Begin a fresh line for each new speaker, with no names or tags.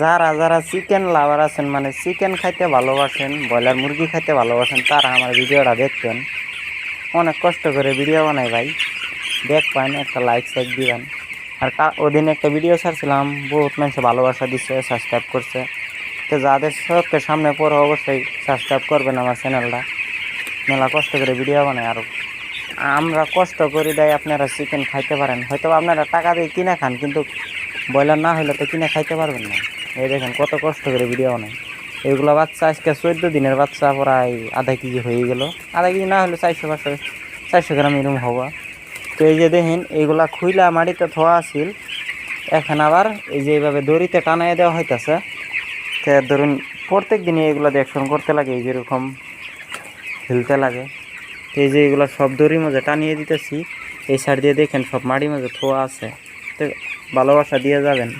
যারা যারা chicken lover আছেন, মানে চিকেন খাইতে ভালোবাসেন, ব্রয়লার মুরগি খাইতে ভালোবাসেন, তারা আমার ভিডিওটা দেখবেন। অনেক কষ্ট করে ভিডিও বানাই ভাই, দেখবেন, একটা লাইক সাইক দিবেন। আর ওদিন একটা ভিডিও ছাড়ছিলাম, বহুত মানুষ ভালোবাসা দিচ্ছে, সাবস্ক্রাইব করছে। তো যাদের চোখের সামনে পড়ে অবশ্যই সাবস্ক্রাইব করবেন আমার চ্যানেলটা। মেলা কষ্ট করে ভিডিও বানাই, আর আমরা কষ্ট করি দেয় আপনারা চিকেন খাইতে পারেন। হয়তো আপনারা টাকা দিয়ে কিনে খান, কিন্তু ব্রয়লার না হলে তো কিনে খাইতে পারবেন না। এই দেখেন কত কষ্ট করে ভিডিও বানাই। এইগুলো বাচ্চা আজকে 14 দিনের বাচ্চা, প্রায় আধা কেজি হয়ে গেল। আধা কেজি না হলে 400 গ্রাম এরকম হওয়া। তো এই যে দেখেন, এইগুলা খুইলা মাটিতে থোয়া আছিল, এখন আবার এই যে এইভাবে দড়িতে টানাই দেওয়া হইতেছে। তো ধরুন প্রত্যেক দিনই এগুলো দেখশন করতে লাগে, এই যেরকম হিলতে লাগে। তো এই যে এগুলো সব দড়ির মধ্যে টানিয়ে দিতেছি। এই সাইড দিয়ে দেখেন সব মাটির মধ্যে থোয়া আছে। তো ভালোবাসা দিয়ে যাবেন।